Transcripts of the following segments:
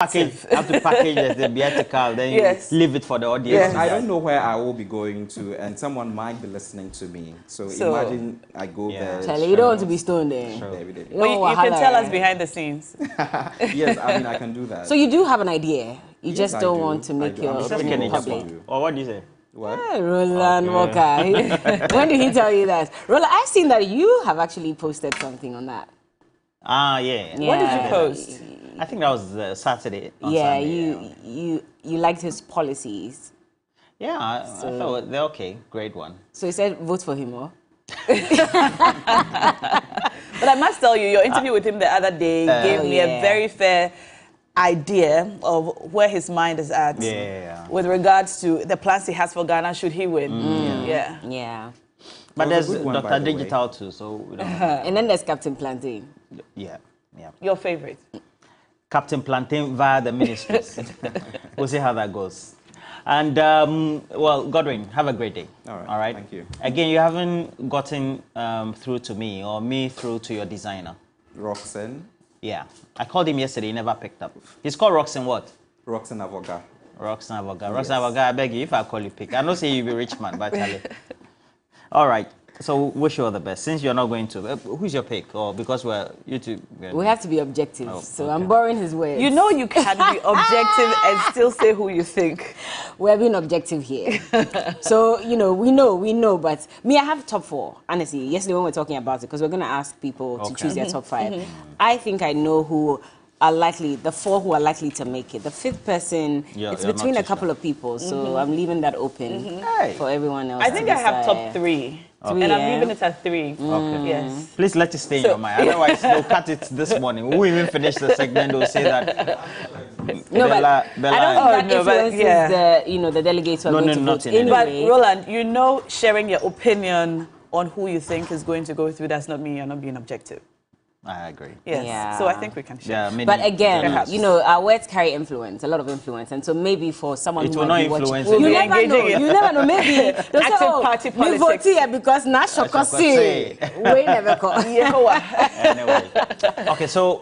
have to package it, the theatrical, then Yes. you leave it for the audience. Yes. I don't know where I will be going to, and someone might be listening to me. So imagine I go there. Charlie, you don't want to be stoned there. Sure. Well, you can tell us behind the scenes. Yes, I mean, I can do that. So you do have an idea. You Yes, just I don't do. want to make I do. your I'm sure opinion we can public. do. Or what do you say? What? Hey, Roland Walker. When did he tell you that? Roland, I've seen that you have actually posted something on that. Ah, yeah. What did you post? I think that was Saturday. On Yeah, Sunday, you liked his policies. Yeah, I thought they're okay. Great one. So he said vote for him, or? But I must tell you, your interview with him the other day gave me a very fair idea of where his mind is at with regards to the plans he has for Ghana should he win. Yeah. But there's good one, by Dr. the way. Digital too, so we don't And then there's Captain Plantain. yeah. Your favorite? Captain Plantain via the ministries. We'll see how that goes. And, well, Godwin, have a great day. All right. Thank you. Again, you haven't gotten through to me or me through to your designer. Roxanne. Yeah. I called him yesterday. He never picked up. He's called Roxanne what? Roxanne Avoga. Roxanne Avoga. Roxanne Avoga, I beg you, if I call you, pick. I know say you'll be rich man, but Charlie. All right. So wish you all the best. Since you're not going to, who's your pick? Or because we're YouTube? We have to be objective. Oh, so okay. I'm borrowing his words. You know you can be objective and still say who you think. We're being objective here. So, we know, but me, I have top 4. Honestly, yesterday when we were talking about it, because we're going to ask people to choose their top 5. I think I know who are likely, the 4 who are likely to make it. The 5th person, it's between a couple of people, so I'm leaving that open for everyone else. I think I have top 3. Okay. And I'm leaving it at 3. Okay. Yes. Please let it stay in your mind. Otherwise, they'll cut it this morning. We won't even finish the segment. They'll say that. No, but I don't think that influences the delegates who are going to vote anyway. But Roland, sharing your opinion on who you think is going to go through does not mean you're not being objective. I agree. Yes. Yeah. So I think we can share. Yeah, but again, our words carry influence, a lot of influence, and so maybe for someone it who will might not be influence watching, it. you never know. Maybe they'll say, party politics. We vote here because we never call. Anyway, okay. So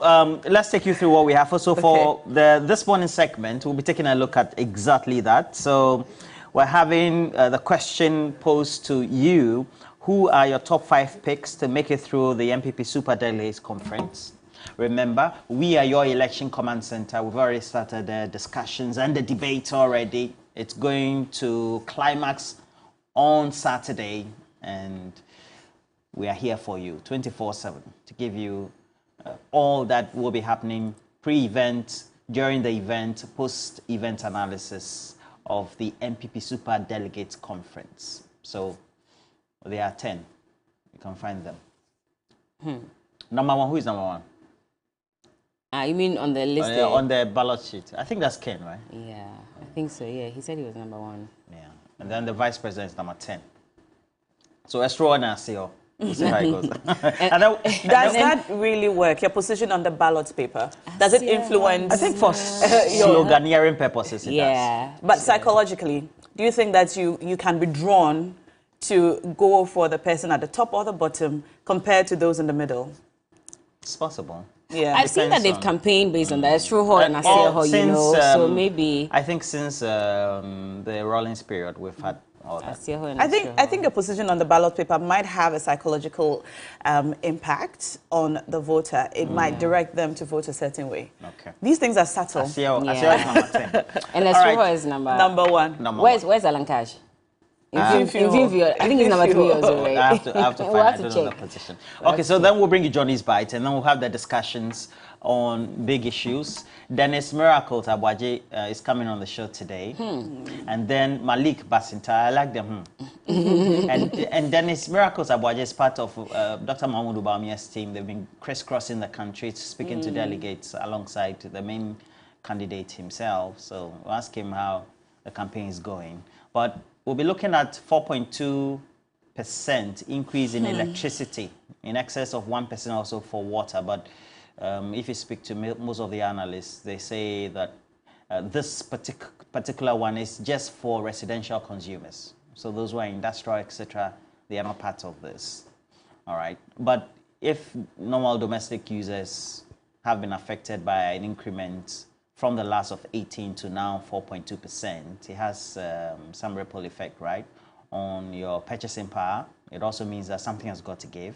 let's take you through what we have. So for this morning segment, we'll be taking a look at exactly that. So we're having the question posed to you. Who are your top 5 picks to make it through the MPP Super Delegates Conference? Remember, we are your election command center. We've already started the discussions and the debate already. It's going to climax on Saturday, and we are here for you 24/7 to give you all that will be happening pre-event, during the event, post-event analysis of the MPP Super Delegates Conference. So there are 10. You can find them. Number 1, who is number 1? You mean on the list? On the ballot sheet. I think that's Ken, right? Yeah, I think so. Yeah, he said he was number 1. Yeah. And then the vice president is number 10. So Estro and Asio. We'll see how it goes. Does that really work? Your position on the ballot paper, does it influence? I think for sloganeering purposes, it does. But psychologically, do you think that you can be drawn to go for the person at the top or the bottom compared to those in the middle? It's possible. Yeah, I've seen that they've campaigned based on that. Estro and Asio, so maybe. I think since the Rollins period, we've had all that. I think a position on the ballot paper might have a psychological impact on the voter. It might direct them to vote a certain way. Okay. These things are subtle. Asio is number 10. And Estro is number 1. Where's Alan Cash? I think he's number 3 also, right? I have to find we'll have to check. Position. Okay, so then we'll bring you Johnny's Bite, and then we'll have the discussions on big issues. Dennis Miracle Tabwaje is coming on the show today. And then Malik Basinta, I like them. and Dennis Miracle Tabwaje is part of Dr. Mahmoud Ubamia's team. They've been crisscrossing the country, speaking to delegates alongside the main candidate himself. So we'll ask him how the campaign is going. But we'll be looking at 4.2% increase in electricity, in excess of 1% also for water. But if you speak to most of the analysts, they say that this particular one is just for residential consumers. So those who are industrial, etc., they are not part of this. All right. But if normal domestic users have been affected by an increment from the last of 18 to now 4.2%. It has some ripple effect, right, on your purchasing power. It also means that something has got to give.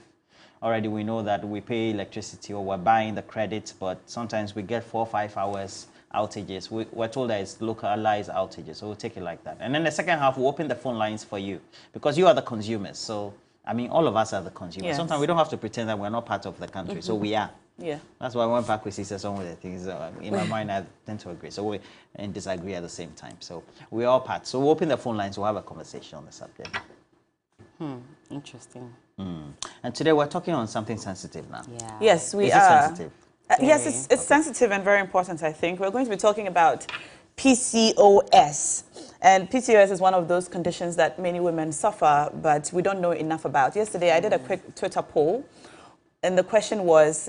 Already we know that we pay electricity or we're buying the credit, but sometimes we get 4 or 5 hours outages. We're told that it's localized outages, so we'll take it like that. And then the second half, we'll open the phone lines for you because you are the consumers. So, I mean, all of us are the consumers. Yes. Sometimes we don't have to pretend that we're not part of the country, so we are. Yeah. That's why I went back with Cesar, some of the things in my mind I tend to agree. So we and disagree at the same time. So we're all part. So we'll open the phone lines, we'll have a conversation on the subject. Interesting. And today we're talking on something sensitive now. Yeah. Yes, we are. Is it sensitive? Yes, it's sensitive and very important, I think. We're going to be talking about PCOS. And PCOS is one of those conditions that many women suffer, but we don't know enough about. Yesterday, I did a quick Twitter poll, and the question was,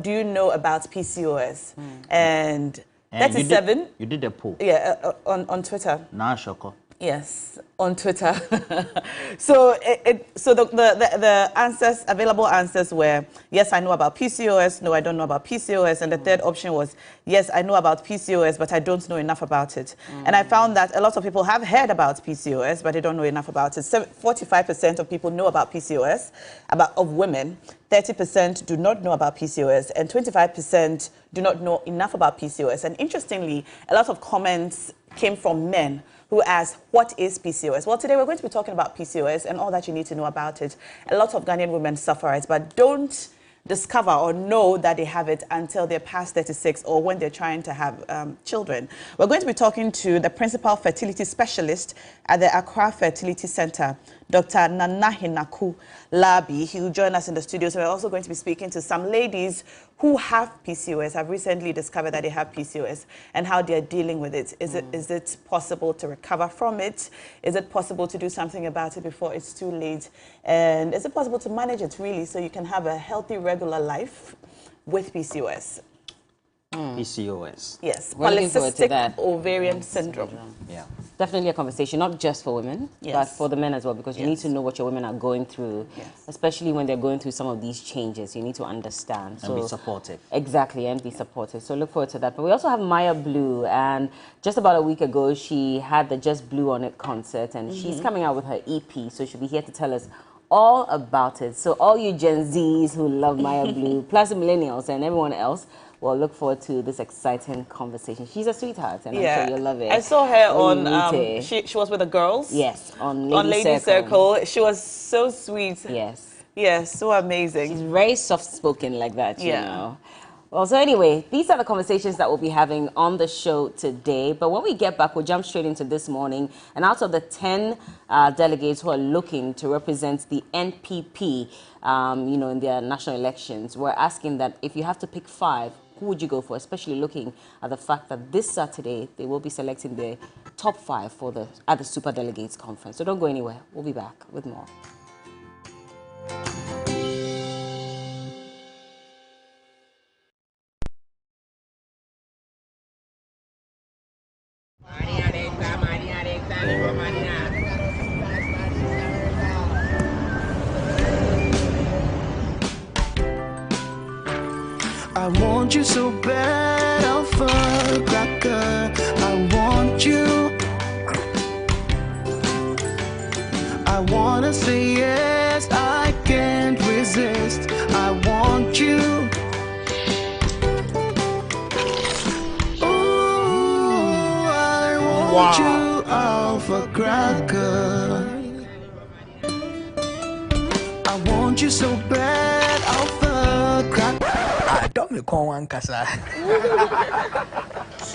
do you know about PCOS? And 37... You did a poll? Yeah, on Twitter. Nah, Shoko. Yes, on Twitter. So the answers, available answers were, yes, I know about PCOS, no, I don't know about PCOS. And the third option was, yes, I know about PCOS, but I don't know enough about it. And I found that a lot of people have heard about PCOS, but they don't know enough about it. 45% of people know about PCOS, of women. 30% do not know about PCOS, and 25% do not know enough about PCOS. And interestingly, a lot of comments came from men who asked, what is PCOS? Well, today we're going to be talking about PCOS and all that you need to know about it. A lot of Ghanaian women suffer it, but don't discover or know that they have it until they're past 36 or when they're trying to have children. We're going to be talking to the principal fertility specialist at the Accra Fertility Center, Dr. Nana Hinaku Labi. He will join us in the studio. So we're also going to be speaking to some ladies who have PCOS, have recently discovered that they have PCOS and how they're dealing with it. Is it possible to recover from it? Is it possible to do something about it before it's too late? And is it possible to manage it really so you can have a healthy, regular life with PCOS? PCOS. Yes, polycystic ovarian syndrome. Yeah. Definitely a conversation, not just for women, but for the men as well, because you need to know what your women are going through, especially when they're going through some of these changes. You need to understand. And be supportive. Exactly, and be supportive. So look forward to that. But we also have Maya Blue, and just about a week ago, she had the Just Blue on It concert, and she's coming out with her EP, so she'll be here to tell us all about it. So all you Gen Zs who love Maya Blue, plus the millennials and everyone else, well, look forward to this exciting conversation. She's a sweetheart, and I'm sure you'll love it. I saw her on, she was with the girls. Yes, on Lady Circle. She was so sweet. Yes. Yes, so amazing. She's very soft-spoken like that, you know. Well, so anyway, these are the conversations that we'll be having on the show today. But when we get back, we'll jump straight into this morning. And out of the 10 delegates who are looking to represent the NPP, you know, in their national elections, we're asking that if you have to pick 5, who would you go for, especially looking at the fact that this Saturday they will be selecting the top 5 for at the Super Delegates Conference. So don't go anywhere. We'll be back with more. I want you so bad, Alpha Cracker. I want you. I wanna say yes, I can't resist. I want you. Ooh, I want you, Alpha Cracker. I want you so bad, Alpha Cracker.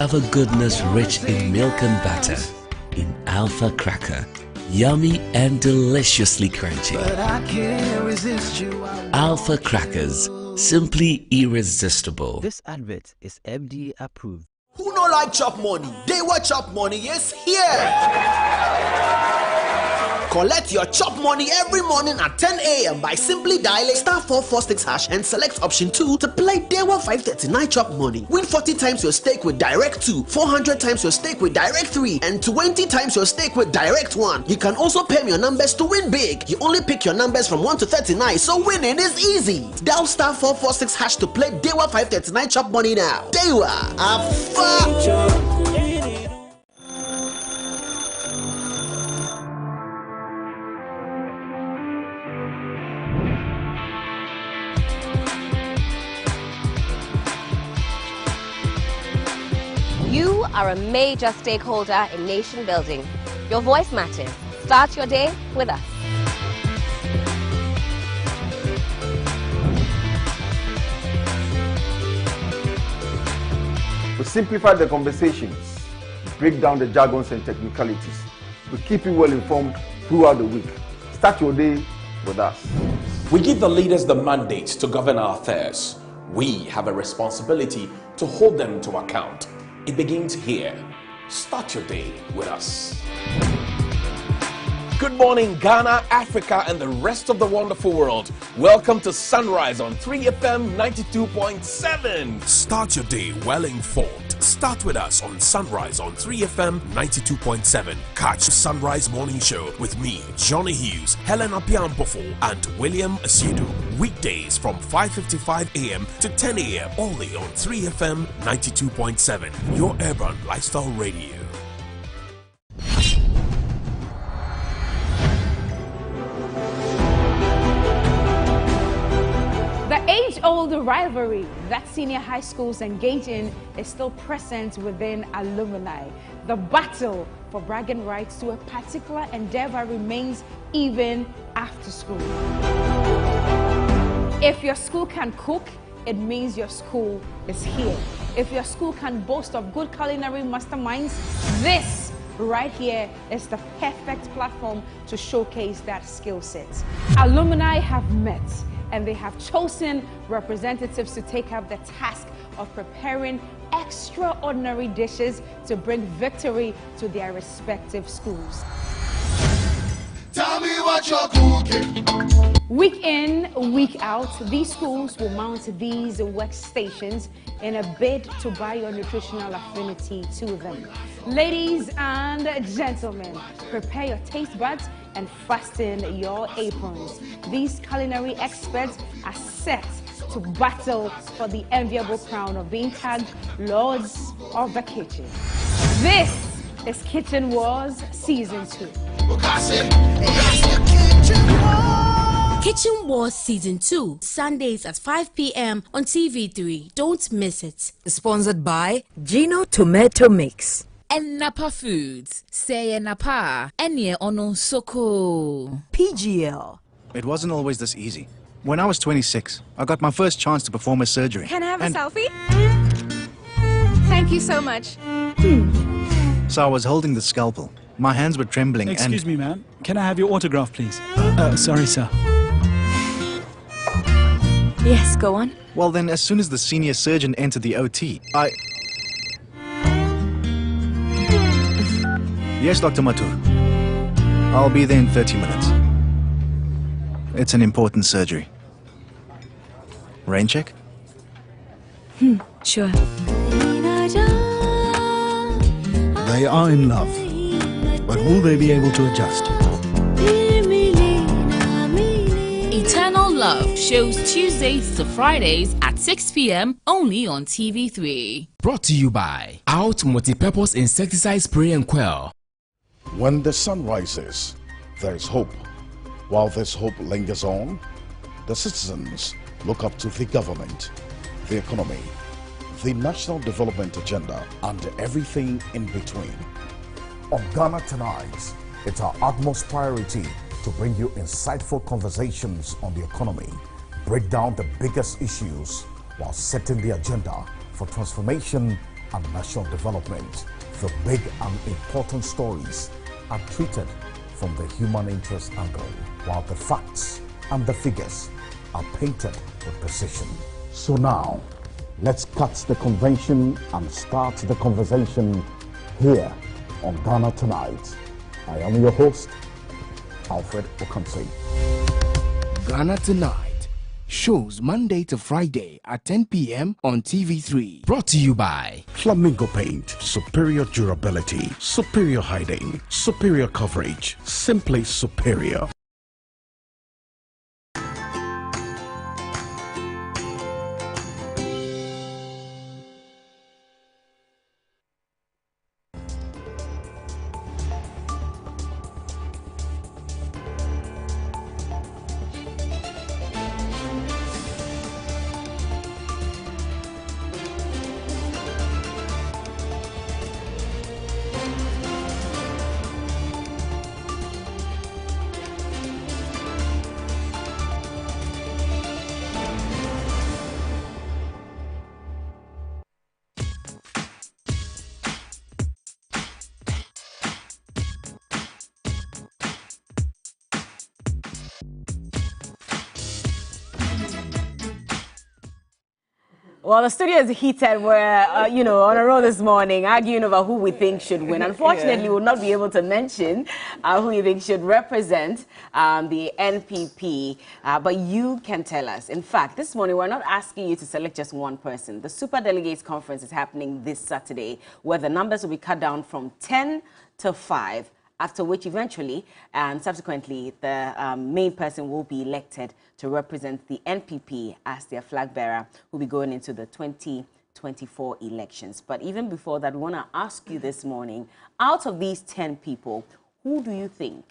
Of a goodness rich in milk and butter, in Alpha Cracker, yummy and deliciously crunchy. But I can't resist you. Alpha Crackers, simply irresistible. This advert is FDA approved. Who no like chop money? They what chop money is here. Collect your chop money every morning at 10 a.m. by simply dialing *446# and select option 2 to play Dewa 539 chop money. Win 40 times your stake with Direct 2, 400 times your stake with Direct 3, and 20 times your stake with Direct 1. You can also pay your numbers to win big. You only pick your numbers from 1 to 39, so winning is easy. Dial *446# to play Dewa 539 chop money now. Dewa, have fun. You are a major stakeholder in nation building. Your voice matters. Start your day with us. We simplify the conversations, break down the jargons and technicalities. We keep you well informed throughout the week. Start your day with us. We give the leaders the mandate to govern our affairs. We have a responsibility to hold them to account. It begins here. Start your day with us. Good morning, Ghana, Africa, and the rest of the wonderful world. Welcome to Sunrise on 3FM 92.7. Start your day well informed. Start with us on Sunrise on 3FM 92.7. Catch the Sunrise Morning Show with me, Johnny Hughes, Helena Piampofo, and William Asiedu. Weekdays from 5:55 a.m. to 10 a.m. only on 3FM 92.7. Your urban lifestyle radio. The age-old rivalry that senior high schools engage in is still present within alumni. The battle for bragging rights to a particular endeavor remains even after school. If your school can cook, it means your school is here. If your school can boast of good culinary masterminds, this right here is the perfect platform to showcase that skill set. Alumni have met and they have chosen representatives to take up the task of preparing extraordinary dishes to bring victory to their respective schools. Tell me what you're cooking. Week in, week out, these schools will mount these workstations in a bid to buy your nutritional affinity to them. Ladies and gentlemen, prepare your taste buds and fasten your aprons. These culinary experts are set to battle for the enviable crown of being tagged Lords of the Kitchen. This is Kitchen Wars Season 2. Kitchen Wars Season 2, Sundays at 5 p.m. on TV3. Don't miss it. Sponsored by Gino Tomato Mix. And Napa Foods. Say Napa. Enye ono soko. PGL. It wasn't always this easy. When I was 26, I got my first chance to perform a surgery. Can I have a selfie? Thank you so much. So I was holding the scalpel. My hands were trembling. Excuse me, ma'am. Can I have your autograph, please? Sorry, sir. Yes, go on. Well then, as soon as the senior surgeon entered the OT, Yes, Dr. Matur. I'll be there in 30 minutes. It's an important surgery. Rain check? Sure. They are in love, but will they be able to adjust? Eternal Love shows Tuesdays to Fridays at 6 p.m. only on TV3. Brought to you by Out Multi-Purpose Insecticide Spray and Quell. When the sun rises, there is hope. While this hope lingers on, the citizens look up to the government, the economy, the national development agenda, and everything in between. On Ghana Tonight, it's our utmost priority to bring you insightful conversations on the economy, break down the biggest issues while setting the agenda for transformation and national development. The big and important stories are treated from the human interest angle, while the facts and the figures are painted with precision. So now, let's cut the convention and start the conversation here on Ghana Tonight. I am your host, Alfred Okamsi. Ghana Tonight shows Monday to Friday at 10 p.m. on TV3. Brought to you by Flamingo Paint. Superior durability, superior hiding, superior coverage, simply superior. Well, the studio is heated. We're, you know, on a roll this morning, arguing over who we think should win. Unfortunately, we'll not be able to mention who we think should represent the NPP, but you can tell us. In fact, this morning, we're not asking you to select just one person. The Super Delegates Conference is happening this Saturday, where the numbers will be cut down from 10 to 5, after which eventually and subsequently the main person will be elected to represent the NPP as their flag bearer, who will be going into the 2024 elections. But even before that, we want to ask you this morning, out of these 10 people, who do you think,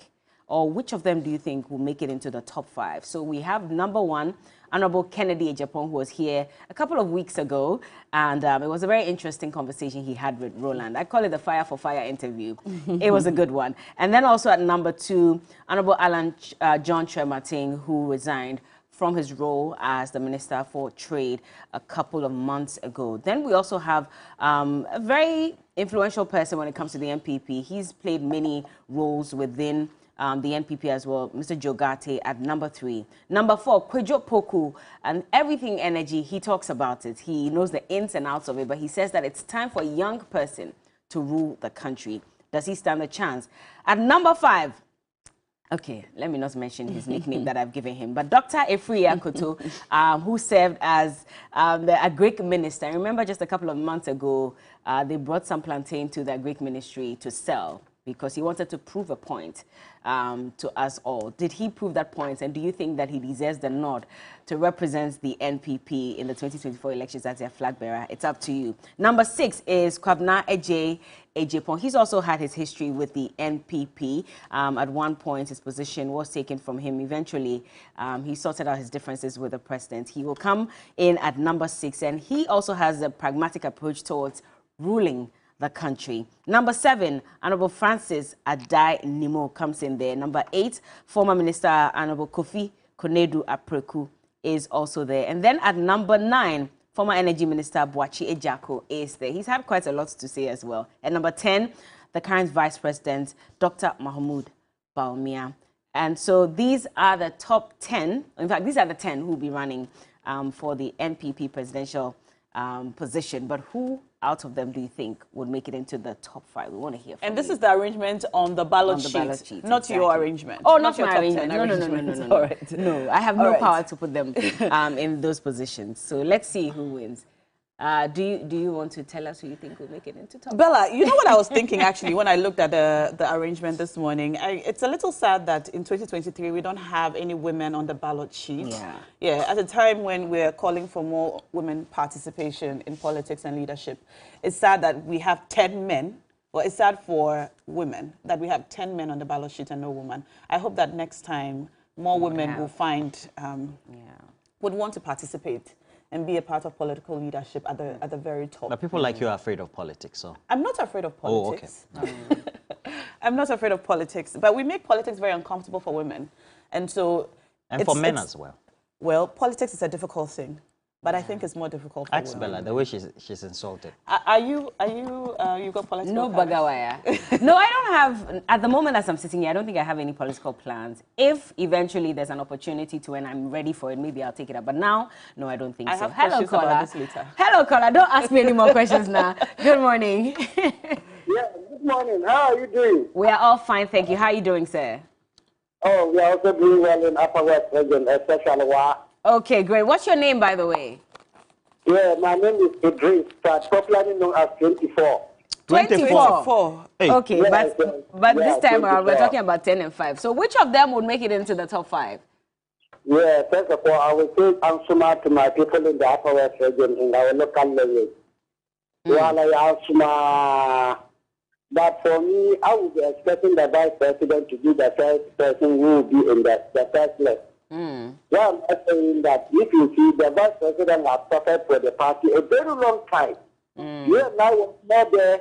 or which of them do you think will make it into the top 5? So we have number 1, Honorable Kennedy Ejapong, who was here a couple of weeks ago, and it was a very interesting conversation he had with Roland. I call it the Fire for Fire interview. It was a good one. And then also at number 2, Honorable Alan John Tremartin, who resigned from his role as the Minister for Trade a couple of months ago. Then we also have a very influential person when it comes to the NPP. He's played many roles within the NPP as well, Mr. Jogate at number 3. Number 4, Kwejo Poku, and everything energy, he talks about it. He knows the ins and outs of it, but he says that it's time for a young person to rule the country. Does he stand a chance? At number 5, okay, let me not mention his nickname that I've given him, but Dr. Efri Akoto, who served as a Greek minister. I remember just a couple of months ago, they brought some plantain to the Greek ministry to sell, because he wanted to prove a point to us all. Did he prove that point, and do you think that he deserves the nod to represent the NPP in the 2024 elections as their flag bearer? It's up to you. Number 6 is Kwabna Ejapong. He's also had his history with the NPP. At one point, his position was taken from him. Eventually, he sorted out his differences with the president. He will come in at number 6, and he also has a pragmatic approach towards ruling the country. Number 7, Honorable Francis Adai Nimo comes in there. Number 8, former Minister Honorable Kofi Konedu Apreku is also there. And then at number 9, former Energy Minister Boachi Ejako is there. He's had quite a lot to say as well. And number 10, the current Vice President, Dr. Mahmoud Baumia. And so these are the top 10. In fact, these are the 10 who will be running for the NPP presidential position. But who out of them do you think would make it into the top 5? We want to hear from you. And this is the arrangement on the ballot sheet, not exactly. Your arrangement. Oh, not your my top arrangement. 10 No. All right. No, I have no power to put them in those positions. So let's see who wins. Do you want to tell us who you think will make it into top? Bella, you know what I was thinking actually when I looked at the arrangement this morning? It's a little sad that in 2023 we don't have any women on the ballot sheet. Yeah, at a time when we're calling for more women participation in politics and leadership. It's sad that we have 10 men. Well, it's sad for women that we have 10 men on the ballot sheet and no woman. I hope that next time more women will find, would want to participate and be a part of political leadership at the very top. But people like you are afraid of politics, so. I'm not afraid of politics. Oh, okay. I'm not afraid of politics, but we make politics very uncomfortable for women. And so... And for men as well. Well, politics is a difficult thing, but I think it's more difficult for Ask women. Bella, the way she's insulted. You got political No plans? bagawaya. No, I don't have, at the moment as I'm sitting here, I don't think I have any political plans. If eventually there's an opportunity to and I'm ready for it, maybe I'll take it up. But now, no, I don't think so. have Hello, questions about caller. this later. Hello, caller. Don't ask me any more questions now. Good morning. Yeah, good morning. How are you doing? We are all fine, thank you. How are you doing, sir? Oh, we are also doing well in Upper West region, especially Wa. Okay, great. What's your name, by the way? Yeah, my name is Idris, but popularly known as 24. 24. Hey. Okay, Yeah, but yeah, this time around, we're 24. talking about 10 and 5. So which of them would make it into the top 5? Yeah, first of all, I will say Ansuma to my people in the Upper West region in our local language. Wala Ansuma. But for me, I would be expecting the Vice President to be the first person who will be in the first list. Well, I'm saying that if you see the Vice President has suffered for the party a very long time. You and I was not there,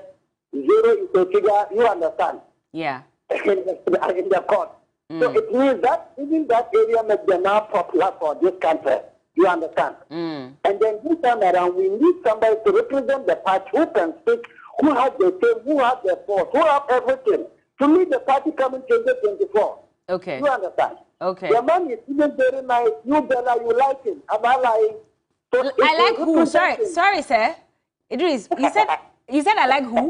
0 is a figure, you understand? Yeah. in the court. So it means that even that area makes them now popular for this country. You understand? And then this time around, we need somebody to represent the party who can speak, who has the same, who has the force, who have everything. To me, the party coming 2024. Okay. You understand? Okay. The man is even very nice. You, Bella, you like him. Am I lying? So I like who? Sorry, sir. Idris, you said I like who?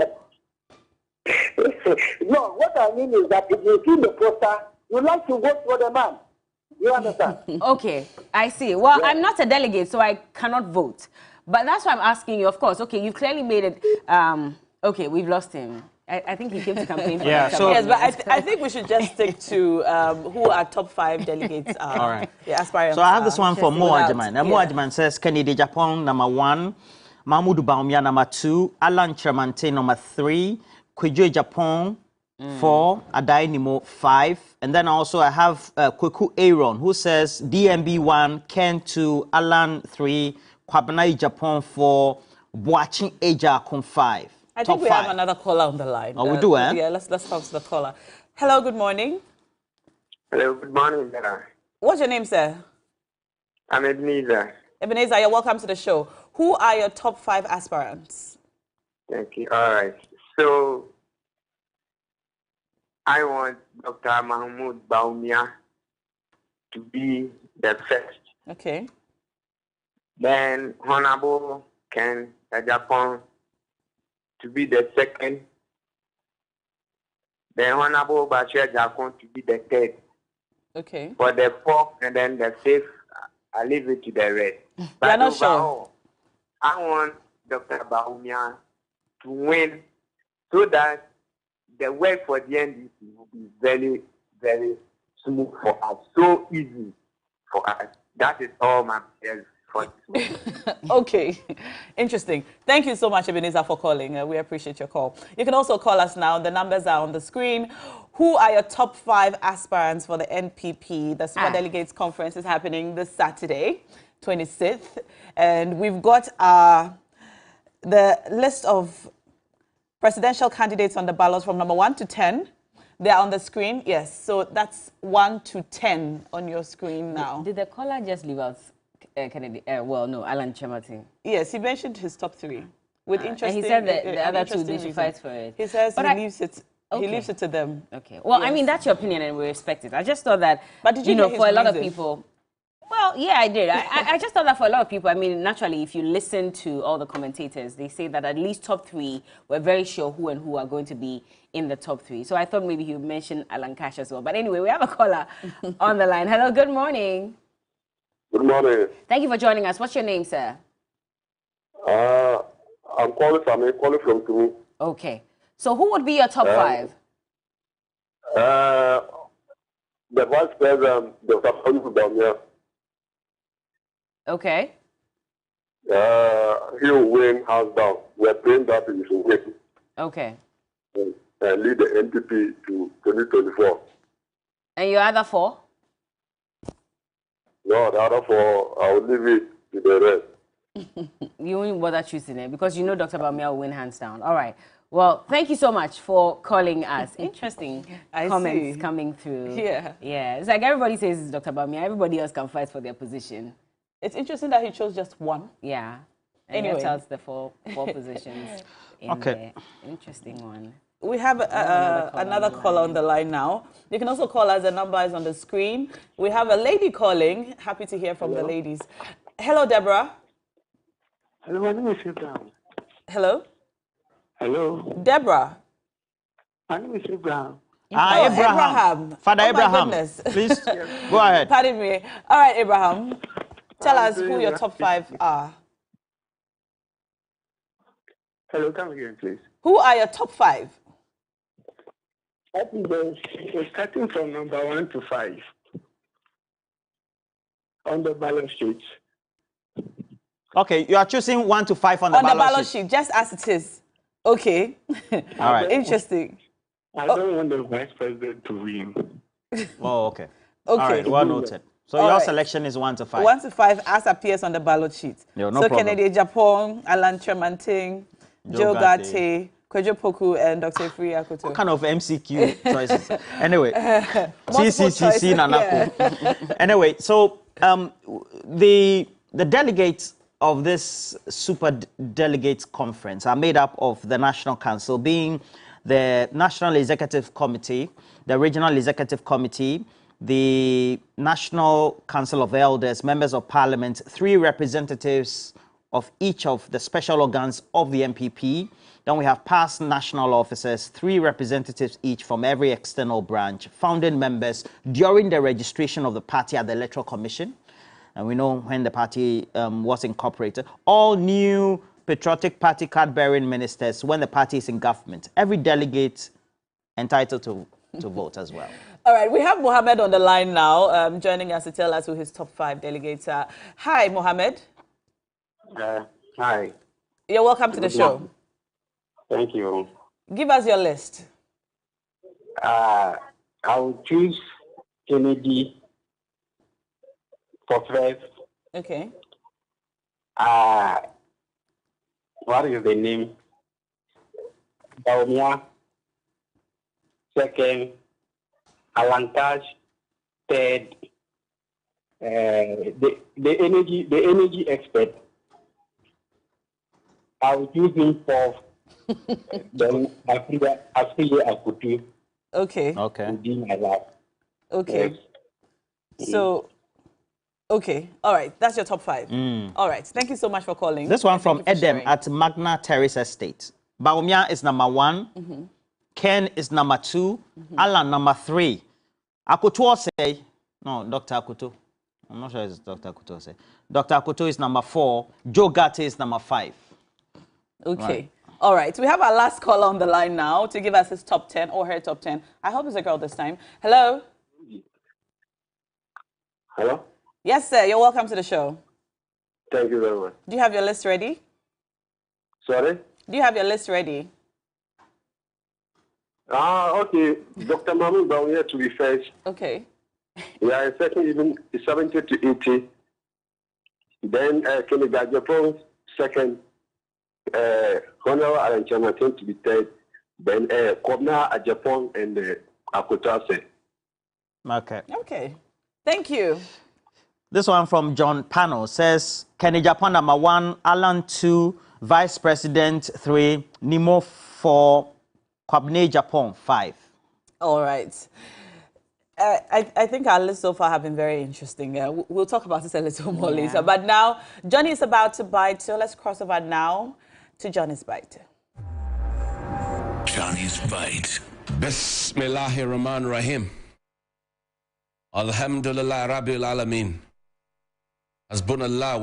No, what I mean is that if you see the poster, you like to vote for the man. You understand? Okay, I see. Well, yeah. I'm not a delegate, so I cannot vote. But that's why I'm asking you, of course. Okay, you've clearly made it. Okay, we've lost him. I think he came to campaign for yes, but I think we should just stick to who our top 5 delegates are. All right. Yeah, aspirants. So I have this one for Mo Adjiman. Mo Adjiman says Kennedy Japan number 1, Mahmoud Baumia number 2, Alan Chermante number 3, Kwejo Japan 4, Adai Nimo 5, and then also I have Kweku Aaron who says DMB 1, Ken 2, Alan 3, Kwabanai Japan 4, Boaching Eja 5. I think we have another caller on the line. Oh, we do, eh? Yeah, let's talk to the caller. Hello, good morning. Hello, good morning, Dara. What's your name, sir? I'm Ebenezer. Ebenezer, you're welcome to the show. Who are your top 5 aspirants? Thank you. All right. So, I want Dr. Mahmoud Baumia to be the first. Okay. Then Honorable Ken Japan to be the second. Then Honorable Bashir Jakon to be the third. Okay. For the fourth and then the fifth, I leave it to the rest. You're not sure? I want Dr. Baumia to win so that the work for the NDC will be very, very smooth for us. So easy for us. That is all my prayers. Okay, interesting. Thank you so much, Ebenezer, for calling. We appreciate your call. You can also call us now. The numbers are on the screen. Who are your top 5 aspirants for the NPP? The Super Delegates Conference is happening this Saturday, 26th. And we've got the list of presidential candidates on the ballot from number 1 to 10. They are on the screen. Yes, so that's 1 to 10 on your screen now. Did the caller just leave out Kennedy? Well, no, Alan Chermante. Yes, he mentioned his top 3 with interesting. And he said that the other 2 they should fight for it. He says he leaves it. Okay. He leaves it to them. Okay. Well, yes. I mean that's your opinion and we respect it. I just thought that. But did you know for a lot of people? Well, yeah, I did. I just thought that for a lot of people. I mean, naturally, if you listen to all the commentators, they say that at least top 3 we're very sure who and who are going to be in the top 3. So I thought maybe he would mention Alan Cash as well. But anyway, we have a caller on the line. Hello. Good morning. Good morning. Thank you for joining us. What's your name, sir? I'm calling from Kumi. Okay. So who would be your top 5? The Vice President, Dr. Baumia. Okay. He will win hands down. We're praying that he will win. Okay. And lead the NPP to 2024. And your other 4? No, the other 4, I will leave it to the rest. You won't bother choosing it because you know Dr. Baumia will win hands down. All right. Well, thank you so much for calling us. Interesting comments coming through. Yeah. Yeah. It's like everybody says it's Dr. Baumia. Everybody else can fight for their position. It's interesting that he chose just 1. Yeah. And anyway. He tells the four positions in there. Interesting one. We have another caller on the line now. You can also call us. The number is on the screen. We have a lady calling. Happy to hear from the ladies. Hello, Deborah. Hello, my name is Abraham. Hello? Hello. Deborah. My name is Abraham. Abraham. Father Abraham. Please, go ahead. Pardon me. All right, Abraham. Tell us who your top 5 are. Hello, come again, please. Who are your top 5? I think we're starting from number 1 to 5 on the ballot sheet. Okay, you are choosing 1 to 5 on the ballot sheet. Just as it is. Okay. All right. Interesting. I don't want the vice president to win. Oh, okay. Okay. All right, well noted. So your selection is 1 to 5. 1 to 5 as appears on the ballot sheet. No problem. Kennedy Japan, Alan Chermante, Joe Gate, Kwejo Poku, and Dr. Free Akoto. What kind of MCQ choices? Anyway, CCTC Nanako. Anyway, so the delegates of this Super Delegates Conference are made up of the National Council, being the National Executive Committee, the Regional Executive Committee, the National Council of Elders, members of Parliament, 3 representatives of each of the special organs of the MPP. Then we have past national officers, 3 representatives each from every external branch, founding members during the registration of the party at the Electoral Commission. And we know when the party was incorporated. All new patriotic party card-bearing ministers when the party is in government. Every delegate entitled to vote as well. All right, we have Mohammed on the line now, joining us to tell us who his top 5 delegates are. Hi, Mohammed. Hi. You're welcome to the show. Thank you. Give us your list. I'll choose Kennedy for first. Okay. What is the name? Baumia. Second. Alantage. Third. The energy expert. I'll choose him fourth. Then Afriya Akutu. Okay. Okay. Be my last. Okay. Yes. So, okay. All right. That's your top 5. All right. Thank you so much for calling. This one from Edem sharing. at Magna Terrace Estate. Baumia is number 1. Ken is number 2. Alan number 3. Akutu say, no, Dr. Akutu. I'm not sure it's Dr. Akutu say. Dr. Akutu is number 4. Joe Gatti is number 5. Okay. Right. All right. We have our last caller on the line now to give us his top 10 or her top 10. I hope it's a girl this time. Hello? Hello? Yes, sir. You're welcome to the show. Thank you very much. Do you have your list ready? Sorry? Do you have your list ready? Okay. Dr. Mahmoud Baumia to be first. Okay. We are expecting even 70 to 80. Then Kenny Gajapon, second. Honorable Alan Chamatin to be third. Then Kobna Ajapon and Akutase. Okay. Okay. Thank you. This one from John Pano says, Kenny Japan number 1, Alan 2, Vice President 3, Nimo 4, Kwabne Japan 5. All right. I think our list so far have been very interesting. We'll talk about this a little more later. But now, Johnny is about to bite, so let's cross over now to Johnny's Bite. Johnny's Bite. Bismillahirrahmanirrahim. Alhamdulillah Rabbil Alameen. Hasbunallah.